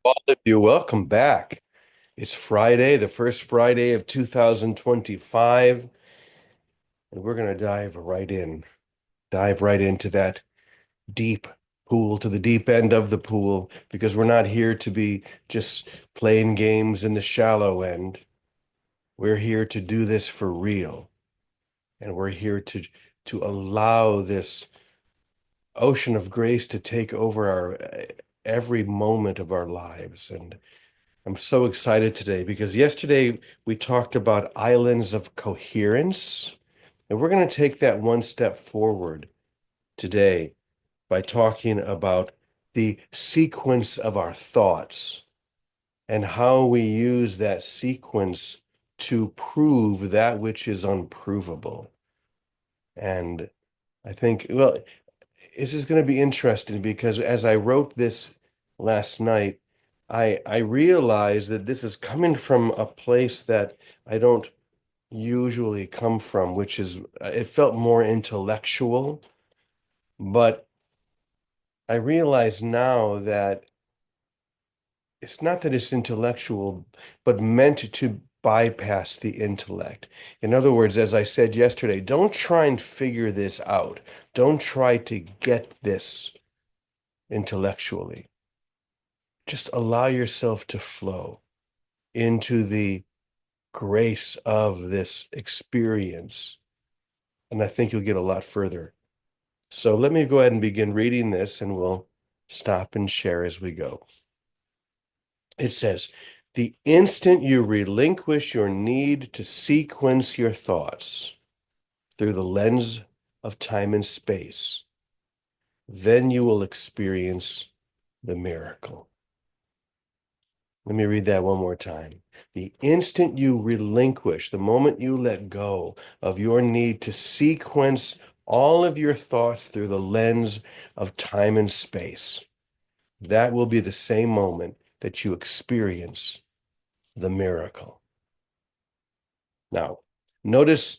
All of you, welcome back. It's Friday, the first Friday of 2025, and we're going to dive right into that deep pool, to the deep end of the pool, because we're not here to be just playing games in the shallow end. We're here to do this for real, and we're here to allow this ocean of grace to take over our every moment of our lives. And I'm so excited today because yesterday we talked about islands of coherence, and we're going to take that one step forward today by talking about the sequence of our thoughts and how we use that sequence to prove that which is unprovable. And I think, well, this is going to be interesting because as I wrote this last night, I realized that this is coming from a place that I don't usually come from, which is it felt more intellectual, but I realize now that it's not that it's intellectual, but meant to bypass the intellect. In other words, as I said yesterday, don't try and figure this out. Don't try to get this intellectually. Just allow yourself to flow into the grace of this experience. And I think you'll get a lot further. So let me go ahead and begin reading this, and we'll stop and share as we go. It says, the instant you relinquish your need to sequence your thoughts through the lens of time and space, then you will experience the miracle. Let me read that one more time. The instant you relinquish, the moment you let go of your need to sequence all of your thoughts through the lens of time and space, that will be the same moment that you experience the miracle. Now, notice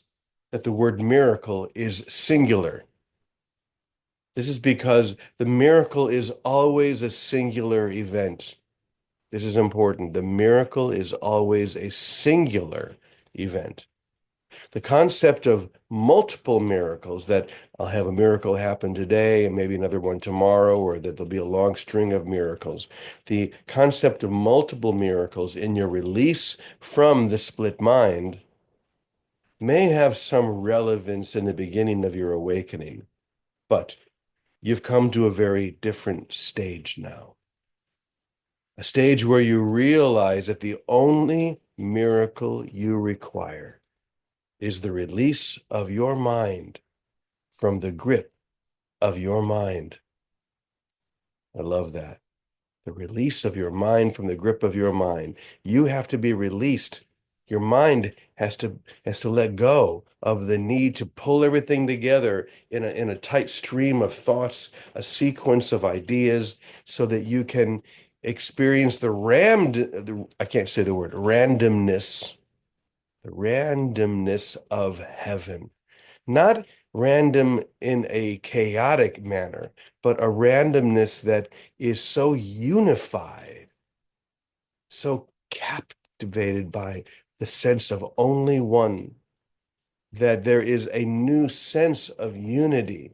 that the word miracle is singular. This is because the miracle is always a singular event. This is important. The miracle is always a singular event. The concept of multiple miracles, that I'll have a miracle happen today and maybe another one tomorrow, or that there'll be a long string of miracles. The concept of multiple miracles in your release from the split mind may have some relevance in the beginning of your awakening, but you've come to a very different stage now. A stage where you realize that the only miracle you require is the release of your mind from the grip of your mind. I love that. The release of your mind from the grip of your mind. You have to be released. Your mind has to let go of the need to pull everything together in a tight stream of thoughts, a sequence of ideas, so that you can experience I can't say the word randomness, the randomness of heaven. Not random in a chaotic manner, but a randomness that is so unified, so captivated by the sense of only one, that there is a new sense of unity,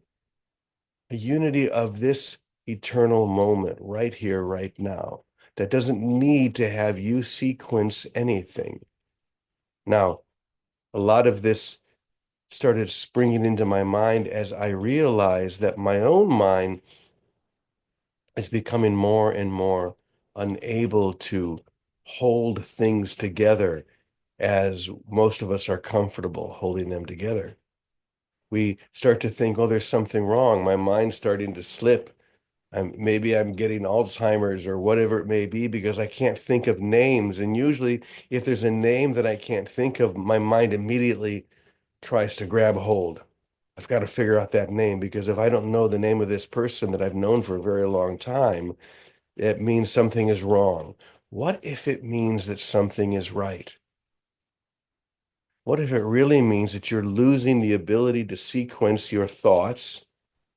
a unity of this eternal moment right here, right now, that doesn't need to have you sequence anything. Now, a lot of this started springing into my mind as I realized that my own mind is becoming more and more unable to hold things together as most of us are comfortable holding them together. We start to think, oh, there's something wrong. My mind's starting to slip. Maybe I'm getting Alzheimer's or whatever it may be because I can't think of names. And usually, if there's a name that I can't think of, my mind immediately tries to grab hold. I've got to figure out that name because if I don't know the name of this person that I've known for a very long time, it means something is wrong. What if it means that something is right? What if it really means that you're losing the ability to sequence your thoughts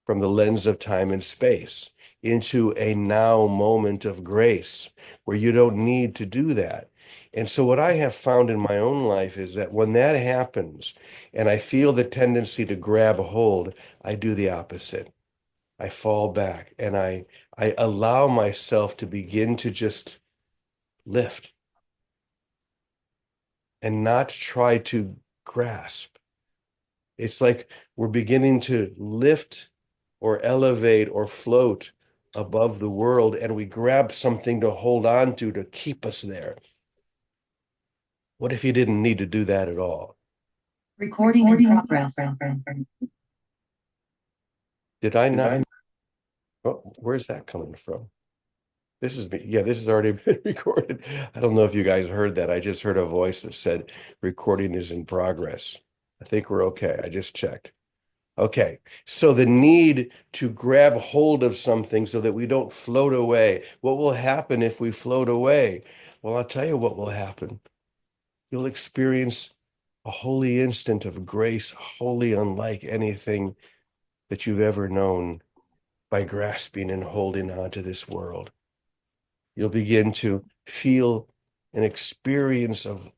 from the lens of time and space into a now moment of grace where you don't need to do that. And so, what I have found in my own life is that when that happens and I feel the tendency to grab a hold, I do the opposite. I fall back and I allow myself to begin to just lift and not try to grasp. It's like we're beginning to lift or elevate or float above the world, and we grab something to hold on to keep us there. What if you didn't need to do that at all? Recording in progress. Did I not? Oh, where's that coming from? This is me. Yeah, this has already been recorded. I don't know if you guys heard that. I just heard a voice that said recording is in progress. I think we're okay. I just checked. Okay, so the need to grab hold of something so that we don't float away. What will happen if we float away? Well, I'll tell you what will happen. You'll experience a holy instant of grace, wholly unlike anything that you've ever known by grasping and holding on to this world. You'll begin to feel an experience of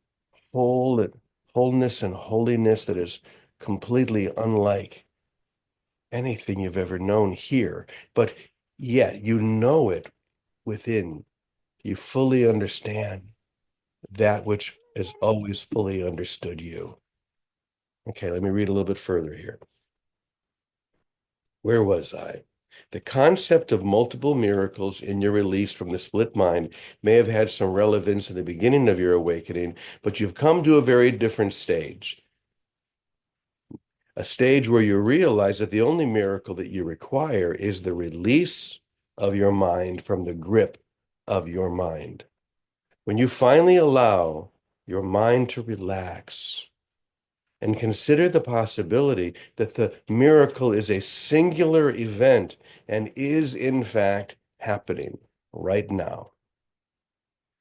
wholeness and holiness that is completely unlike anything you've ever known here, but yet you know it within. You fully understand that which has always fully understood you. Okay, let me read a little bit further here. Where was I? The concept of multiple miracles in your release from the split mind may have had some relevance in the beginning of your awakening, but you've come to a very different stage. A stage where you realize that the only miracle that you require is the release of your mind from the grip of your mind. When you finally allow your mind to relax and consider the possibility that the miracle is a singular event and is in fact happening right now,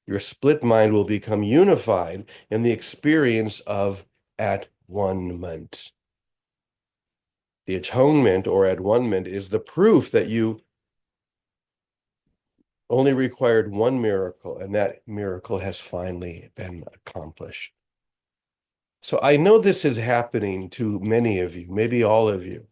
your split mind will become unified in the experience of at-one-ment. The atonement or at-one-ment is the proof that you only required one miracle, and that miracle has finally been accomplished. So I know this is happening to many of you, maybe all of you,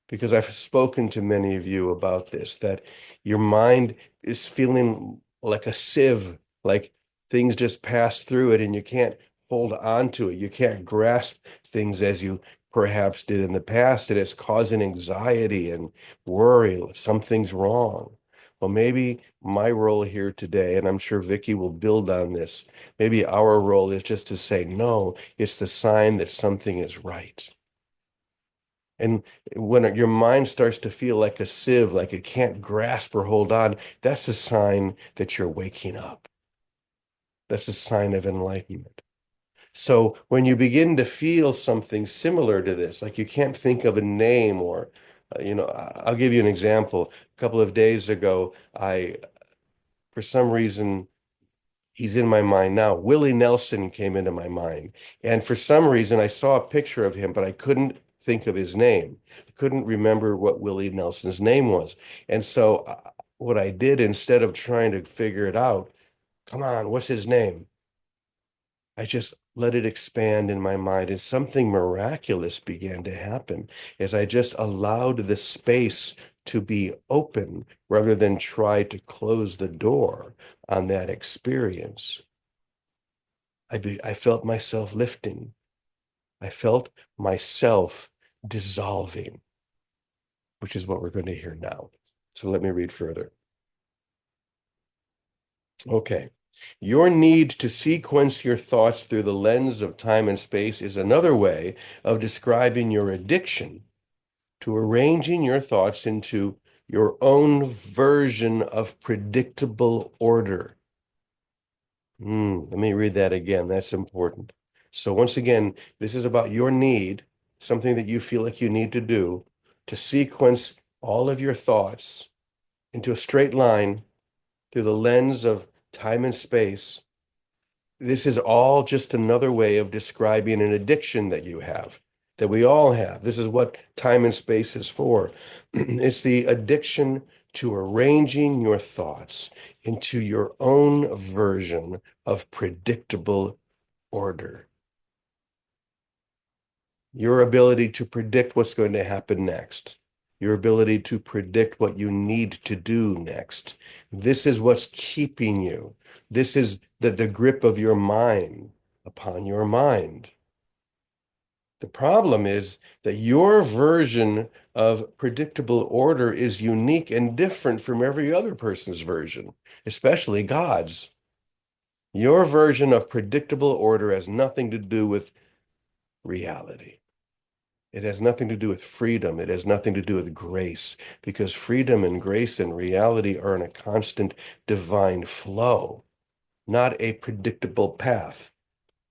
because I've spoken to many of you about this, that your mind is feeling like a sieve, like things just pass through it and you can't hold on to it. You can't grasp things as you perhaps did in the past, and it's causing anxiety and worry. Something's wrong. Well, maybe my role here today, and I'm sure Vicky will build on this, maybe our role is just to say, no, it's the sign that something is right. And when your mind starts to feel like a sieve, like it can't grasp or hold on, that's a sign that you're waking up. That's a sign of enlightenment. So when you begin to feel something similar to this, like you can't think of a name or, I'll give you an example. A couple of days ago, for some reason, he's in my mind now. Willie Nelson came into my mind. And for some reason, I saw a picture of him, but I couldn't think of his name. I couldn't remember what Willie Nelson's name was. And so what I did, instead of trying to figure it out, come on, what's his name? I just let it expand in my mind, and something miraculous began to happen as I just allowed the space to be open rather than try to close the door on that experience. I felt myself lifting. I felt myself dissolving, which is what we're going to hear now. So let me read further. Okay. Your need to sequence your thoughts through the lens of time and space is another way of describing your addiction to arranging your thoughts into your own version of predictable order. Let me read that again. That's important. So once again, this is about your need, something that you feel like you need to do, to sequence all of your thoughts into a straight line through the lens of time and space. This is all just another way of describing an addiction that you have. that we all have. This is what time and space is for. It's the addiction to arranging your thoughts into your own version of predictable order. Your ability to predict what's going to happen next. Your ability to predict what you need to do next. This is what's keeping you. This is the grip of your mind upon your mind. The problem is that your version of predictable order is unique and different from every other person's version, especially God's. Your version of predictable order has nothing to do with reality. It has nothing to do with freedom. It has nothing to do with grace, because freedom and grace and reality are in a constant divine flow, not a predictable path,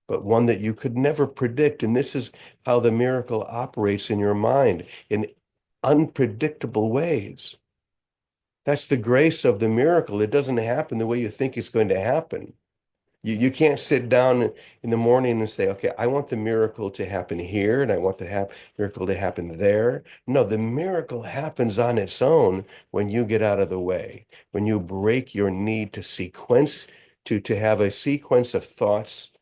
but one that you could never predict. And this is how the miracle operates in your mind in unpredictable ways. That's the grace of the miracle. It doesn't happen the way you think it's going to happen. You can't sit down in the morning and say, okay, I want the miracle to happen here and I want the miracle to happen there. No, the miracle happens on its own when you get out of the way, when you break your need to sequence, to have a sequence of thoughts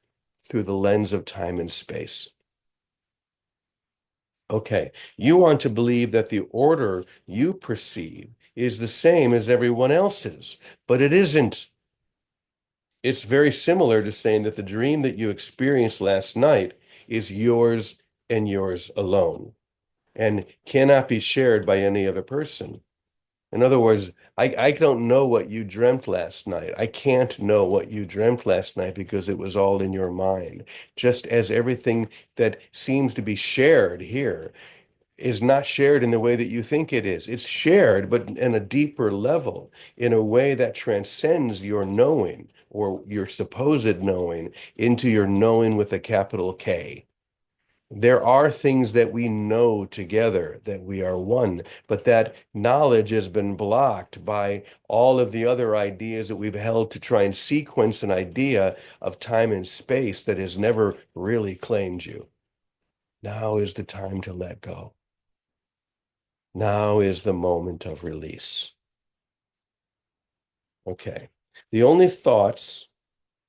through the lens of time and space. Okay, you want to believe that the order you perceive is the same as everyone else's, but it isn't. It's very similar to saying that the dream that you experienced last night is yours and yours alone and cannot be shared by any other person. In other words, I don't know what you dreamt last night. I can't know what you dreamt last night because it was all in your mind. Just as everything that seems to be shared here is not shared in the way that you think it is. It's shared, but in a deeper level, in a way that transcends your knowing or your supposed knowing into your knowing with a capital K. There are things that we know together, that we are one, but that knowledge has been blocked by all of the other ideas that we've held to try and sequence an idea of time and space that has never really claimed you. Now is the time to let go. Now is the moment of release. Okay. The only thoughts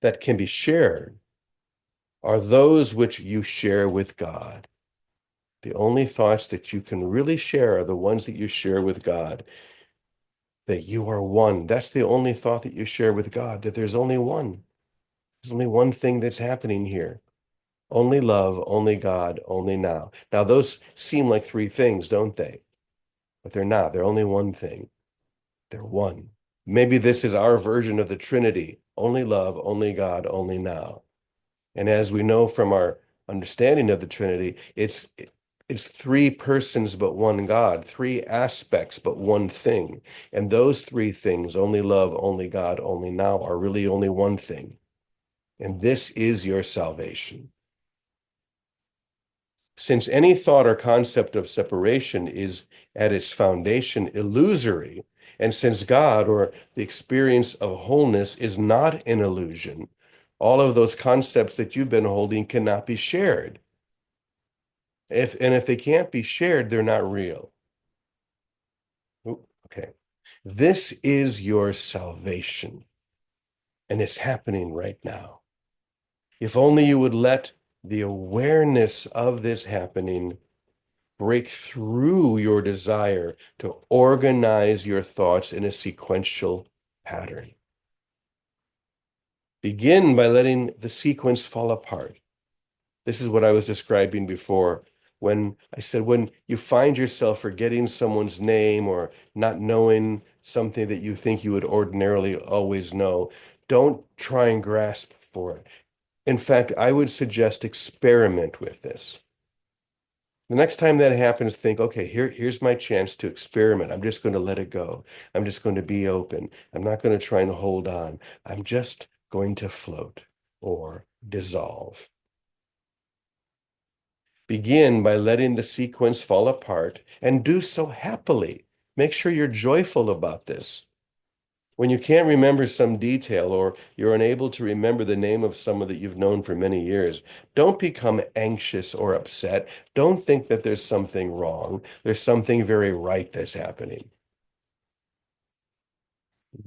that can be shared are those which you share with God. The only thoughts that you can really share are the ones that you share with God, that you are one. That's the only thought that you share with God, that there's only one. There's only one thing that's happening here. Only love, only God, only now. Now, those seem like three things, don't they? But they're not. They're only one thing. They're one. Maybe this is our version of the Trinity. Only love, only God, only now. And as we know from our understanding of the Trinity, it's three persons but one God, three aspects but one thing. And those three things, only love, only God, only now, are really only one thing. And this is your salvation. Since any thought or concept of separation is at its foundation illusory, and since God or the experience of wholeness is not an illusion, all of those concepts that you've been holding cannot be shared. If they can't be shared, they're not real. Okay. This is your salvation, and it's happening right now. If only you would let the awareness of this happening break through your desire to organize your thoughts in a sequential pattern. Begin by letting the sequence fall apart. This is what I was describing before when I said when you find yourself forgetting someone's name or not knowing something that you think you would ordinarily always know, don't try and grasp for it. In fact, I would suggest experiment with this. The next time that happens, think, okay, here's my chance to experiment. I'm just going to let it go. I'm just going to be open. I'm not going to try and hold on. I'm just going to float or dissolve. Begin by letting the sequence fall apart and do so happily. Make sure you're joyful about this. When you can't remember some detail or you're unable to remember the name of someone that you've known for many years, don't become anxious or upset. Don't think that there's something wrong. There's something very right that's happening.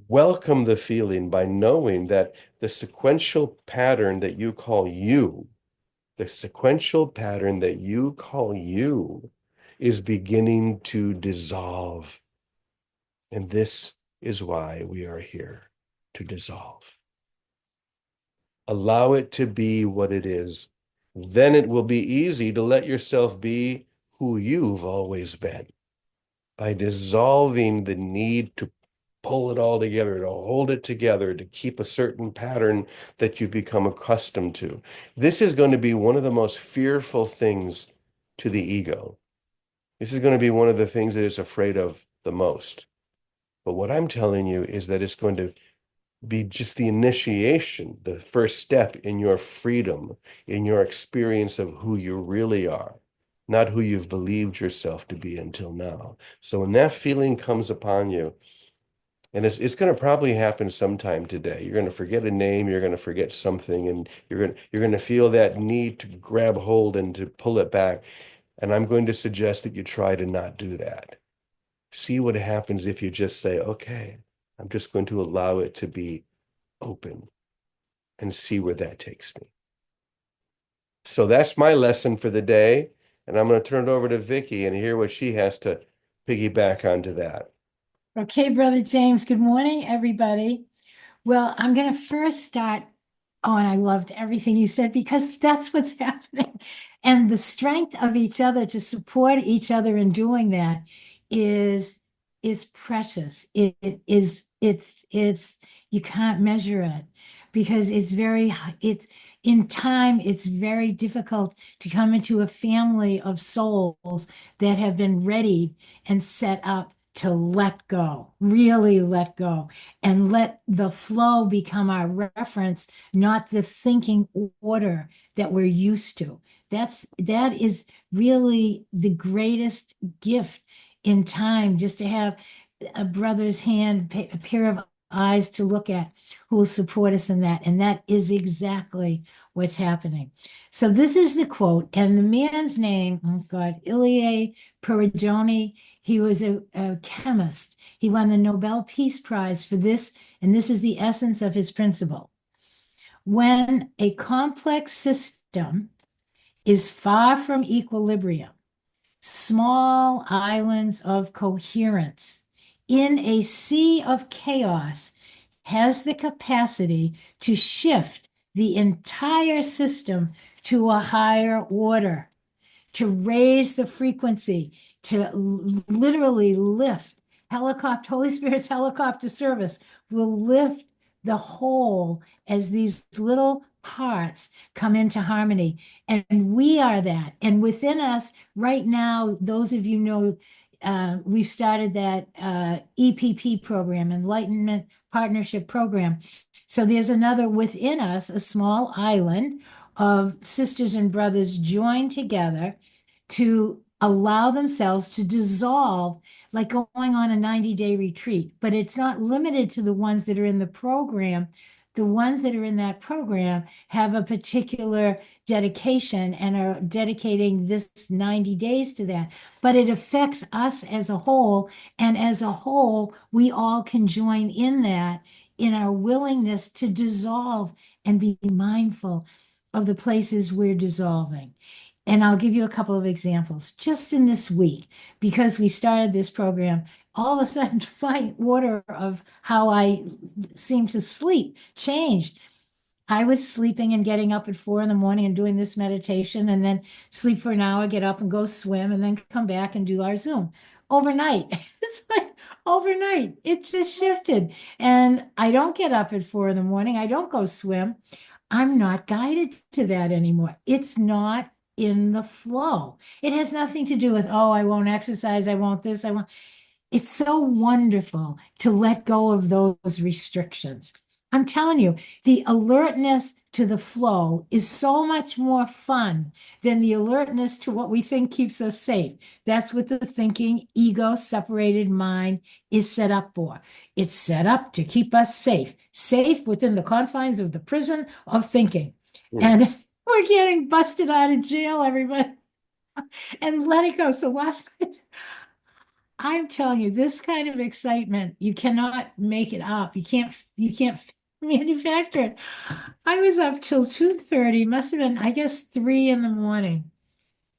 Welcome the feeling by knowing that the sequential pattern that you call you, the sequential pattern that you call you is beginning to dissolve. And this is why we are here, to dissolve. Allow it to be what it is. Then it will be easy to let yourself be who you've always been by dissolving the need to pull it all together, to hold it together, to keep a certain pattern that you've become accustomed to. This is going to be one of the most fearful things to the ego. This is going to be one of the things that it's afraid of the most. But what I'm telling you is that it's going to be just the initiation, the first step in your freedom, in your experience of who you really are, not who you've believed yourself to be until now. So when that feeling comes upon you, and it's going to probably happen sometime today. You're going to forget a name, you're going to forget something, and you're going to feel that need to grab hold and to pull it back. And I'm going to suggest that you try to not do that. See what happens if you just say, okay, I'm just going to allow it to be open and see where that takes me. So that's my lesson for the day. And I'm going to turn it over to Vicky and hear what she has to piggyback onto that. Okay, Brother James, good morning, everybody. Well, I'm going to first start. Oh, and I loved everything you said because that's what's happening. And the strength of each other to support each other in doing that is is precious. It is it's you can't measure it because it's in time it's very difficult to come into a family of souls that have been ready and set up to let go, really let go, and let the flow become our reference, not the thinking order that we're used to. That is really the greatest gift in time, just to have a brother's hand, a pair of eyes to look at who will support us in that. And that is exactly what's happening. So this is the quote, and the man's name, oh God, Ilie Perigoni. He was a chemist. He won the Nobel Peace Prize for this, and this is the essence of his principle. When a complex system is far from equilibrium, small islands of coherence in a sea of chaos has the capacity to shift the entire system to a higher order, to raise the frequency, to literally lift. Holy Spirit's helicopter service will lift the whole as these little parts come into harmony. And we are that. And within us right now, those of you know, we've started that EPP program, Enlightenment Partnership Program. So there's another within us, a small island of sisters and brothers joined together to allow themselves to dissolve, like going on a 90-day retreat. But it's not limited to the ones that are in the program. The ones that are in that program have a particular dedication and are dedicating this 90 days to that. But it affects us as a whole. And as a whole, we all can join in that, in our willingness to dissolve and be mindful of the places we're dissolving. And I'll give you a couple of examples. Just in this week, because we started this program, all of a sudden my order of how I seem to sleep changed. I was sleeping and getting up at 4 in the morning and doing this meditation, and then sleep for an hour, get up and go swim, and then come back and do our Zoom. Overnight, it's like overnight, it just shifted. And I don't get up at 4 in the morning. I don't go swim. I'm not guided to that anymore. It's not in the flow. It has nothing to do with, oh, I won't exercise, I won't this, I won't. It's so wonderful to let go of those restrictions. I'm telling you, the alertness to the flow is so much more fun than the alertness to what we think keeps us safe. That's what the thinking, ego separated mind is set up for. It's set up to keep us safe, safe within the confines of the prison of thinking. Hmm. And we're getting busted out of jail, everybody, and let it go. So last night, I'm telling you, this kind of excitement, you cannot make it up. You can't manufacture it. I was up till 2:30, must have been, I guess, 3 in the morning,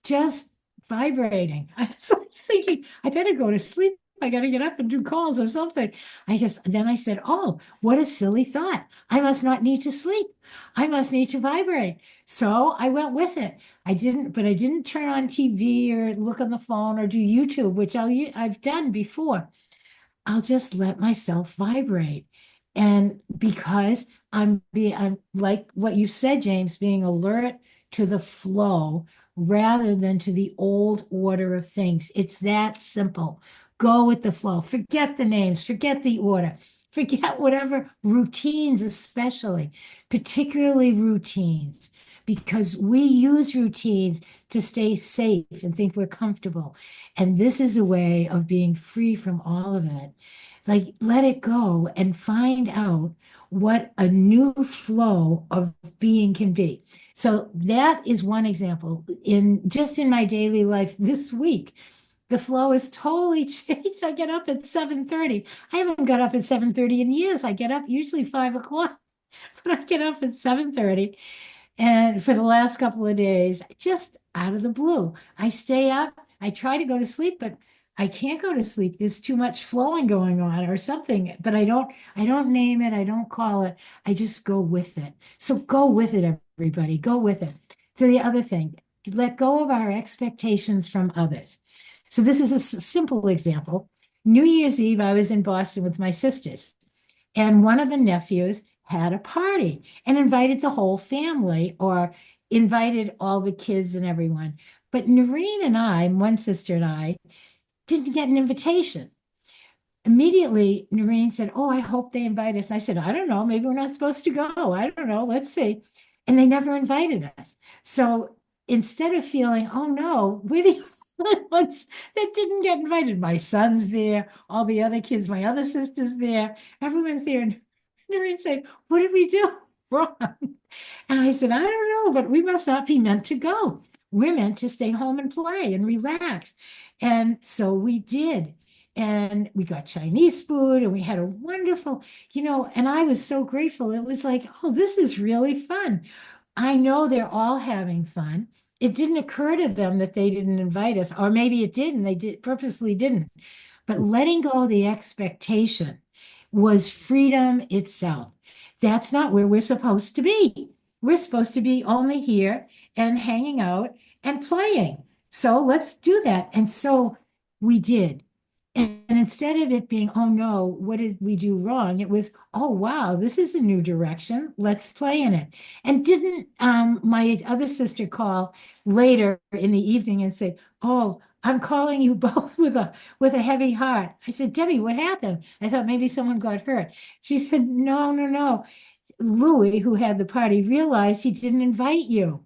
just vibrating. I was like thinking, I better go to sleep. I got to get up and do calls or something. Then I said, oh, what a silly thought. I must not need to sleep. I must need to vibrate. So I went with it. I didn't turn on TV or look on the phone or do YouTube, which I've done before. I'll just let myself vibrate. And because I'm like what you said, James, being alert to the flow rather than to the old order of things. It's that simple. Go with the flow. Forget the names, forget the order, forget whatever routines, especially, particularly routines, because we use routines to stay safe and think we're comfortable. And this is a way of being free from all of it. Like, let it go and find out what a new flow of being can be. So that is one example. In my daily life this week, the flow is totally changed. I get up at 7:30. I haven't got up at 7:30 in years. I get up usually 5 o'clock, but I get up at 7:30. And for the last couple of days, just out of the blue, I stay up. I try to go to sleep, but I can't go to sleep. There's too much flowing going on or something. But I don't name it. I don't call it. I just go with it. So go with it, everybody. Go with it. So the other thing, let go of our expectations from others. So this is a simple example. New Year's Eve, I was in Boston with my sisters, and one of the nephews had a party and invited the whole family or invited all the kids and everyone. But Noreen and I, one sister and I, didn't get an invitation. Immediately, Noreen said, oh, I hope they invite us. I said, I don't know. Maybe we're not supposed to go. I don't know. Let's see. And they never invited us. So instead of feeling, oh no, we're the only ones that didn't get invited. My son's there, all the other kids, my other sister's there, everyone's there. And Noreen said, what did we do wrong? And I said, I don't know, but we must not be meant to go. We're meant to stay home and play and relax. And so we did. And we got Chinese food and we had a wonderful, and I was so grateful. It was like, oh, this is really fun. I know they're all having fun. It didn't occur to them that they didn't invite us, or maybe it did and they purposely didn't. But letting go of the expectation was freedom itself. That's not where we're supposed to be. We're supposed to be only here and hanging out and playing. So let's do that. And so we did. And instead of it being, oh no, what did we do wrong? It was, oh wow, this is a new direction. Let's play in it. And didn't my other sister call later in the evening and say, oh, I'm calling you both with a heavy heart. I said, Debbie, what happened? I thought maybe someone got hurt. She said, no, no, no. Louis, who had the party, realized he didn't invite you.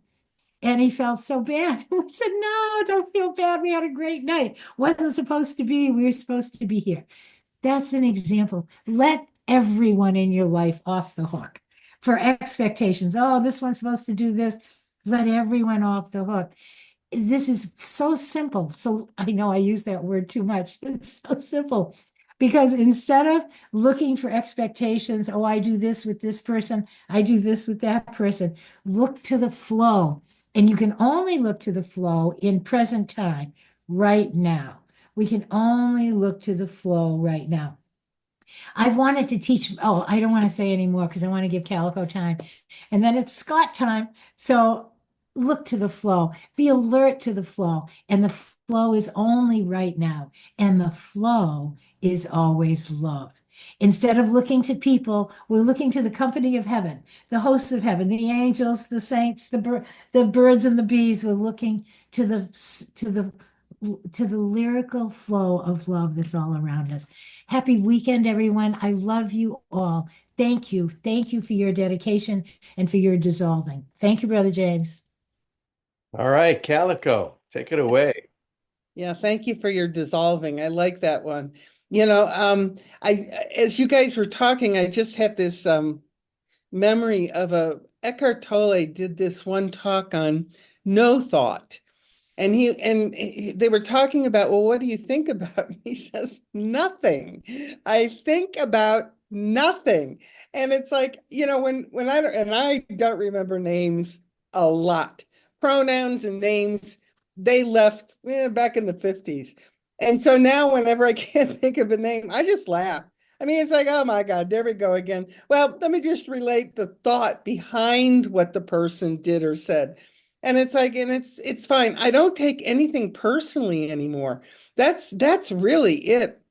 And he felt so bad. We said, no, don't feel bad. We had a great night. Wasn't supposed to be. We were supposed to be here. That's an example. Let everyone in your life off the hook for expectations. Oh, this one's supposed to do this. Let everyone off the hook. This is so simple. So I know I use that word too much. It's so simple because instead of looking for expectations, oh, I do this with this person, I do this with that person, look to the flow. And you can only look to the flow in present time, right now. We can only look to the flow right now. I've wanted to teach, oh, I don't want to say anymore because I want to give Calico time. And then it's Scott time. So look to the flow, be alert to the flow. And the flow is only right now. And the flow is always love. Instead of looking to people, we're looking to the company of heaven, the hosts of heaven, the angels, the saints, the birds and the bees. We're looking to the to the lyrical flow of love that's all around us. Happy weekend, everyone. I love you all. Thank you. Thank you for your dedication and for your dissolving. Thank you, Brother James. All right, Calico, take it away. Yeah, thank you for your dissolving. I like that one. As you guys were talking, I just had this memory of a Eckhart Tolle did this one talk on no thought. They were talking about, well, what do you think about? He says, nothing. I think about nothing. And it's like, I don't remember names a lot. Pronouns and names, they left back in the 50s. And so now whenever I can't think of a name, I just laugh. I mean, it's like, oh my God, there we go again. Well, let me just relate the thought behind what the person did or said. And it's like, and it's fine. I don't take anything personally anymore. That's really it.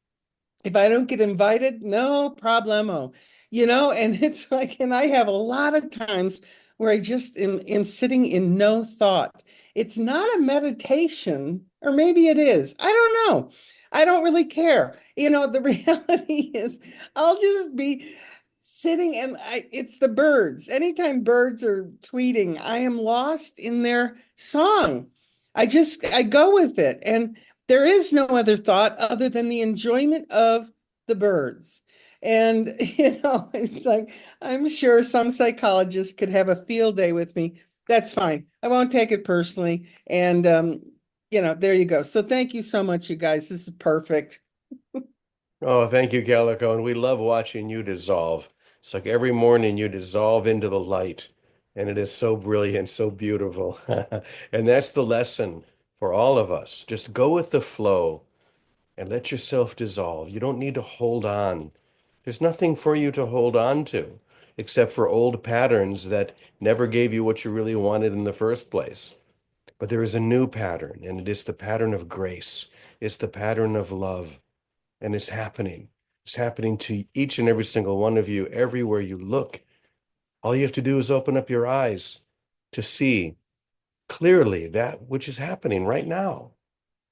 If I don't get invited, no problemo, and it's like, and I have a lot of times where I just am sitting in no thought. It's not a meditation, or maybe it is. I don't know. I don't really care. The reality is I'll just be sitting and it's the birds. Anytime birds are tweeting, I am lost in their song. I go with it. And there is no other thought other than the enjoyment of the birds. And, it's like, I'm sure some psychologist could have a field day with me. That's fine. I won't take it personally. And, there you go. So thank you so much, you guys. This is perfect. Oh, thank you, Calico. And we love watching you dissolve. It's like every morning you dissolve into the light, and it is so brilliant, so beautiful. And that's the lesson for all of us. Just go with the flow and let yourself dissolve. You don't need to hold on. There's nothing for you to hold on to except for old patterns that never gave you what you really wanted in the first place. But there is a new pattern, and it is the pattern of grace. It's the pattern of love, and it's happening. It's happening to each and every single one of you everywhere you look. All you have to do is open up your eyes to see clearly that which is happening right now.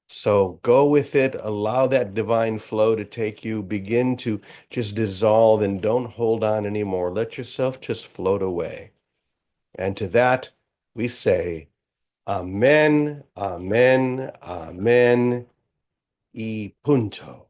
So go with it, allow that divine flow to take you, begin to just dissolve and don't hold on anymore. Let yourself just float away. And to that, we say, Amen, Amen, Amen, y punto.